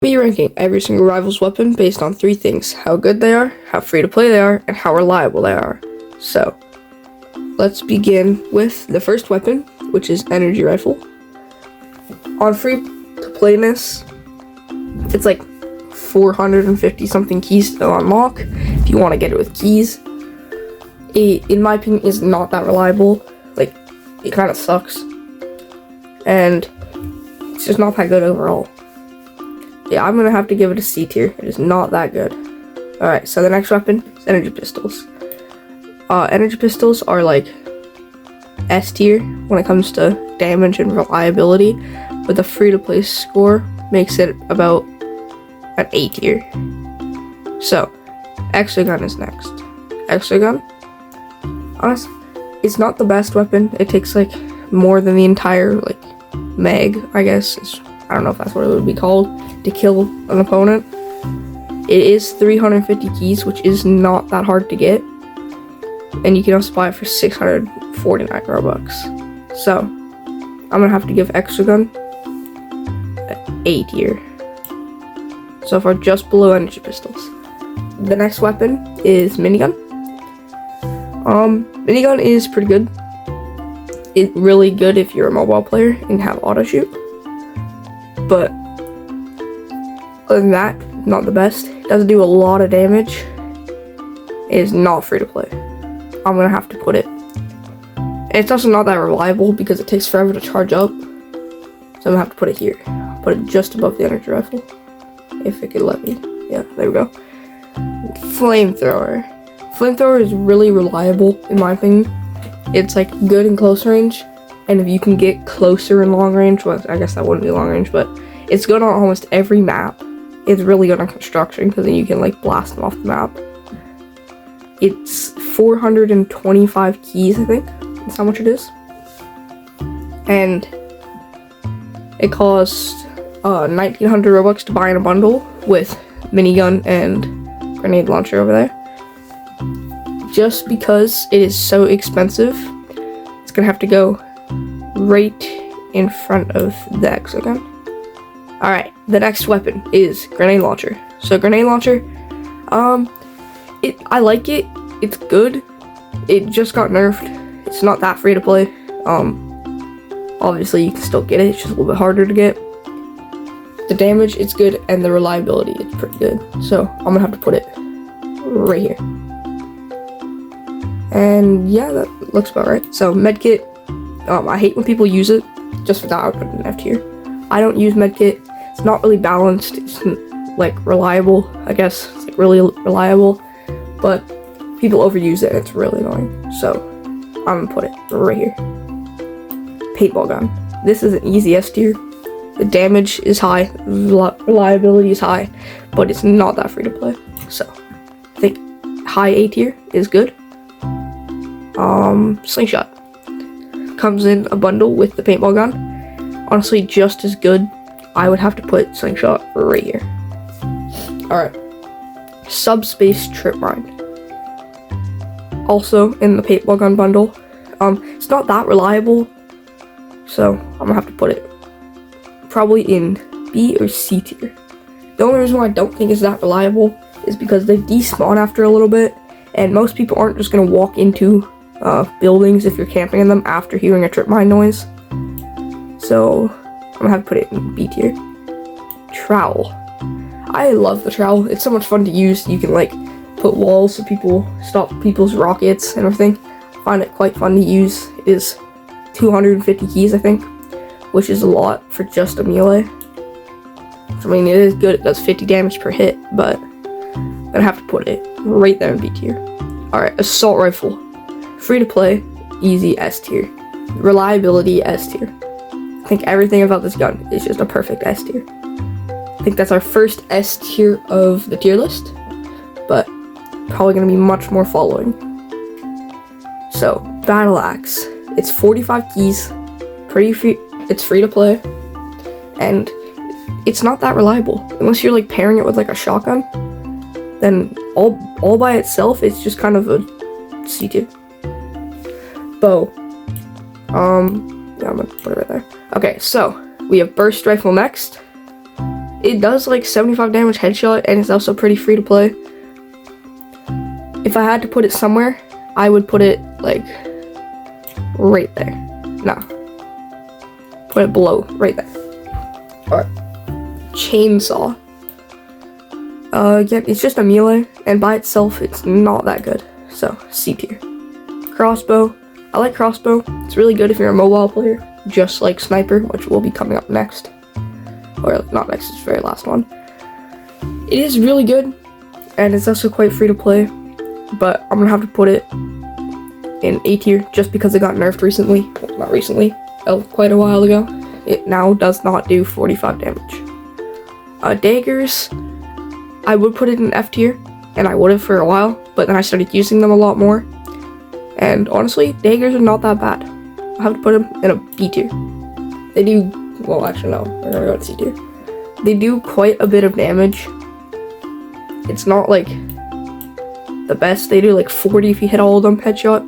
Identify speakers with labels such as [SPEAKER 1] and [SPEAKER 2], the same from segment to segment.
[SPEAKER 1] Be ranking every single rival's weapon based on three things: how good they are, how free to play they are, and how reliable they are. So, let's begin with the first weapon, which is Energy Rifle. On free to playness, it's like 450 something keys to unlock if you want to get it with keys. It, in my opinion, is not that reliable. Like, it kind of sucks. And it's just not that good overall. Yeah, I'm gonna have to give it a C tier. It is not that good. Alright, so the next weapon is Energy Pistols. Energy Pistols are like S tier when it comes to damage and reliability, but the free-to-play score makes it about an A tier. So, Exogun is next. Exogun, honestly, it's not the best weapon. It takes like more than the entire like mag, I guess. I don't know if that's what it would be called, to kill an opponent. It is 350 keys, which is not that hard to get, and you can also buy it for 649 Robux. So, I'm gonna have to give Exogun an A tier. So far, just below Energy Pistols. The next weapon is Minigun. Minigun is pretty good. It's really good if you're a mobile player and have auto shoot. But other than that, not the best. It doesn't do a lot of damage. It is not free to play. I'm gonna have to put it. And it's also not that reliable because it takes forever to charge up. So I'm gonna have to put it here. Put it just above the Energy Rifle. If it could let me. Yeah, there we go. Flamethrower. Flamethrower is really reliable in my opinion. It's like good in close range. And if you can get closer in long range, well, I guess that wouldn't be long range, but it's good on almost every map. It's really good on construction because then you can like blast them off the map. It's 425 keys, I think. That's how much it is. And it costs 1900 Robux to buy in a bundle with minigun and grenade launcher over there. Just because it is so expensive, it's gonna have to go right in front of the Exogun. Alright, the next weapon is grenade launcher. So grenade launcher, I like it. It's good. It just got nerfed. It's not that free to play. Obviously you can still get it. It's just a little bit harder to get. The damage, it's good, and the reliability, it's pretty good. So I'm gonna have to put it right here. And yeah, that looks about right. So medkit, I hate when people use it. Just for that, I would put it in F tier. I don't use medkit. It's not really balanced. It's like reliable, I guess. It's like really reliable, but people overuse it. And it's really annoying. So I'm gonna put it right here. Paintball gun. This is an easy S tier. The damage is high, reliability is high, but it's not that free to play. So I think high A tier is good. Slingshot comes in a bundle with the paintball gun. Honestly, just as good. I would have to put Slingshot right here. Alright. Subspace Trip Mine. Also in the paintball gun bundle. It's not that reliable, so I'm gonna have to put it probably in B or C tier. The only reason why I don't think it's that reliable is because they despawn after a little bit, and most people aren't just gonna walk into buildings if you're camping in them after hearing a trip mine noise. So I'm gonna have to put it in B tier. Trowel. I love the trowel. It's so much fun to use. You can like put walls so people stop people's rockets and everything. I find it quite fun to use. It is 250 keys, I think, which is a lot for just a melee. I mean, it is good. It does 50 damage per hit, but I'm gonna have to put it right there in B tier. Alright, Assault Rifle. Free to play, easy S tier. Reliability, S tier. I think everything about this gun is just a perfect S tier. I think that's our first S tier of the tier list, but probably gonna be much more following. So, Battle Axe. It's 45 keys, pretty free. It's free to play, and it's not that reliable unless you're like pairing it with like a shotgun. Then all by itself, it's just kind of a C tier. Bow. Yeah, I'm gonna put it right there. Okay, so we have burst rifle next. It does like 75 damage headshot, and it's also pretty free to play. If I had to put it somewhere, I would put it like right there. No. Put it below, right there. Alright. Chainsaw. Again, it's just a melee, and by itself, it's not that good. So, C tier. Crossbow. I like crossbow. It's really good if you're a mobile player, just like sniper, which will be coming up next. Or not next, it's the very last one. It is really good, and it's also quite free to play, but I'm gonna have to put it in A tier just because it got nerfed recently. Well, not recently, quite a while ago. It now does not do 45 damage. Daggers, I would put it in F tier, and I would have for a while, but then I started using them a lot more. And honestly, daggers are not that bad. I have to put them in a B tier. They do, well actually no, we're gonna go to C tier. They do quite a bit of damage. It's not like the best. They do like 40 if you hit all of them headshot.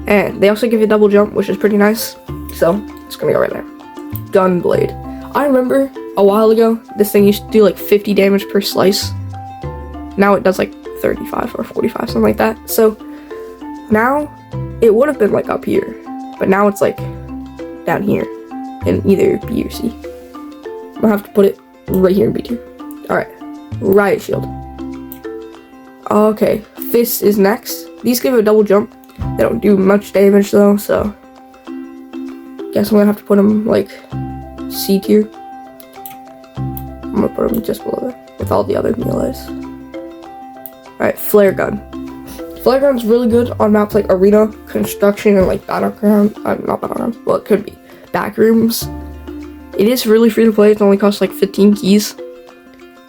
[SPEAKER 1] And they also give you double jump, which is pretty nice. So, it's gonna go right there. Gunblade. I remember a while ago, this thing used to do like 50 damage per slice. Now it does like 35 or 45, something like that. So, now, it would have been like up here. But now it's like down here in either B or C. I'm gonna have to put it right here in B tier. Alright, Riot Shield. Okay, Fist is next. These give a double jump. They don't do much damage though, so guess I'm gonna have to put them like C tier. I'm gonna put them just below there with all the other melees. Alright, Flare Gun. Flare Gun's really good on maps like Arena, Construction, and like Battleground. Not Battlegrounds, well it could be. Backrooms. It is really free to play. It only costs like 15 keys.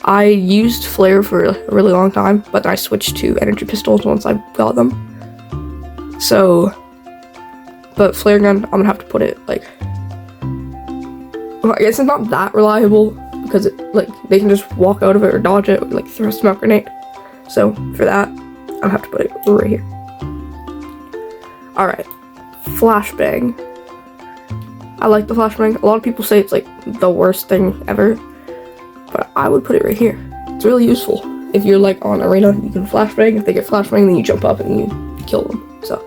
[SPEAKER 1] I used Flare for a really long time, but then I switched to energy pistols once I got them. So, but Flare Gun, I'm gonna have to put it like, well, I guess it's not that reliable because it like they can just walk out of it or dodge it or like throw a smoke grenade. So for that, I'm gonna have to put it right here. Alright, Flashbang. I like the Flashbang. A lot of people say it's like the worst thing ever, but I would put it right here. It's really useful. If you're like on Arena, you can Flashbang. If they get Flashbang, then you jump up and you kill them. So,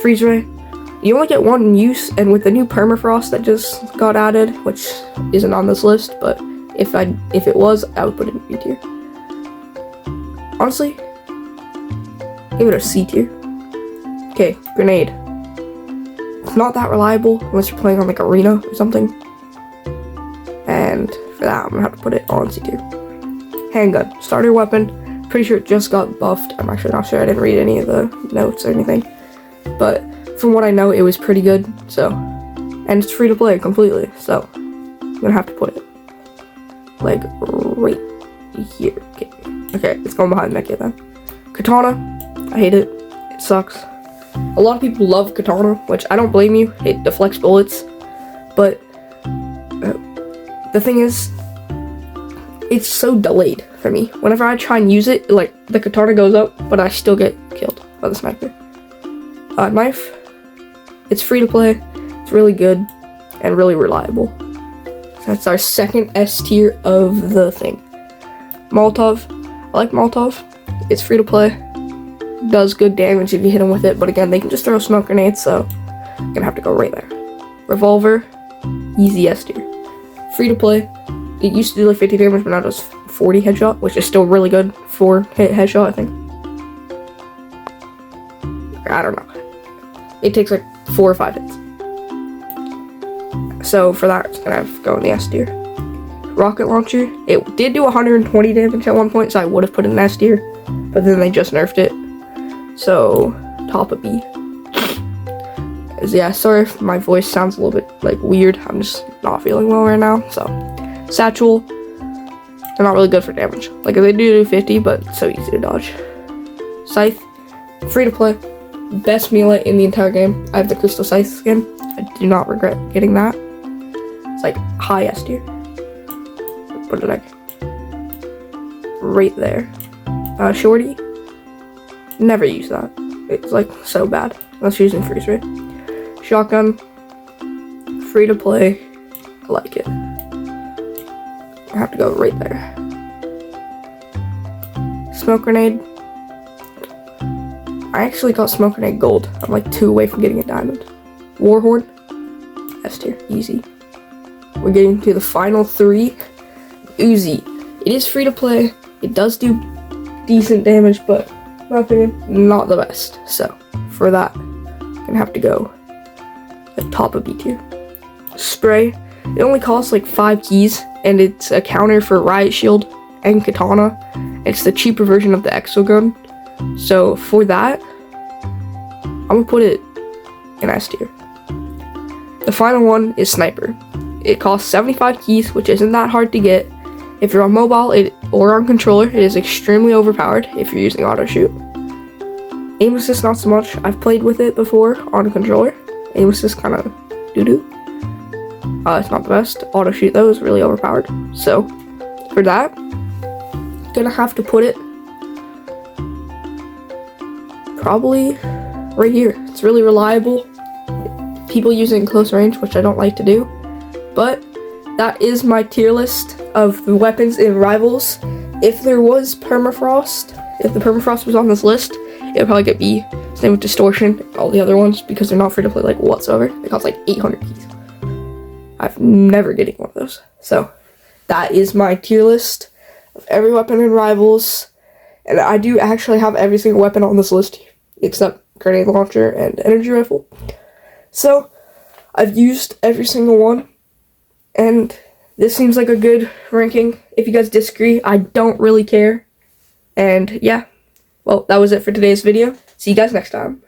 [SPEAKER 1] Freeze Ray. You only get one use, and with the new Permafrost that just got added, which isn't on this list, but if it was, I would put it in B tier. Honestly, give it a C tier. Okay, Grenade. It's not that reliable unless you're playing on like Arena or something. And for that, I'm gonna have to put it on C tier. Handgun, starter weapon. Pretty sure it just got buffed. I'm actually not sure. I didn't read any of the notes or anything. But from what I know, it was pretty good. So, and it's free to play completely. So, I'm gonna have to put it like right here. Okay, it's going behind Mecha then. Katana, I hate it. It sucks. A lot of people love Katana, which I don't blame you. It deflects bullets, but the thing is, it's so delayed for me. Whenever I try and use it, like the Katana goes up, but I still get killed by the sniper. Knife, it's free to play. It's really good and really reliable. That's our second S tier of the thing. Molotov. I like Molotov. It's free to play. Does good damage if you hit them with it, but again, they can just throw smoke grenades, so I'm gonna have to go right there. Revolver, easy S tier. Free to play. It used to do like 50 damage, but now it does 40 headshot, which is still really good for hit headshot, I think. I don't know. It takes like 4 or 5 hits. So for that, it's gonna have to go in the S tier. Rocket launcher. It did do 120 damage at one point, so I would have put it in S tier, but then they just nerfed it. So top of B. Yeah, sorry if my voice sounds a little bit like weird. I'm just not feeling well right now. So Satchel. They're not really good for damage. Like they do 50, but it's so easy to dodge. Scythe. Free to play. Best melee in the entire game. I have the Crystal Scythe skin. I do not regret getting that. It's like high S tier. Put it like right there. Shorty. Never use that. It's like so bad. Unless you're using freeze ray. Shotgun. Free to play. I like it. I have to go right there. Smoke grenade. I actually got smoke grenade gold. I'm like 2 away from getting a diamond. Warhorn. S tier. Easy. We're getting to the final 3. Uzi. It is free to play. It does do decent damage, but in my opinion, not the best. So for that, I'm gonna have to go at top of B tier. Spray. It only costs like 5 keys, and it's a counter for Riot Shield and Katana. It's the cheaper version of the Exo gun. So for that, I'm gonna put it in S tier. The final one is Sniper. It costs 75 keys, which isn't that hard to get. If you're on mobile or on controller, it is extremely overpowered if you're using auto shoot. Aim assist not so much. I've played with it before on controller. Aim assist kind of doo-doo. It's not the best. Auto shoot though is really overpowered. So for that, gonna have to put it probably right here. It's really reliable. People use it in close range, which I don't like to do. But that is my tier list of the weapons in Rivals. If there was permafrost, if the permafrost was on this list, it would probably get B. Same with Distortion and all the other ones, because they're not free to play like whatsoever. They cost like 800 keys. I've never getting one of those. So that is my tier list of every weapon in Rivals. And I do actually have every single weapon on this list except grenade launcher and energy rifle. So I've used every single one, and this seems like a good ranking. If you guys disagree, I don't really care. And yeah, well, that was it for today's video. See you guys next time.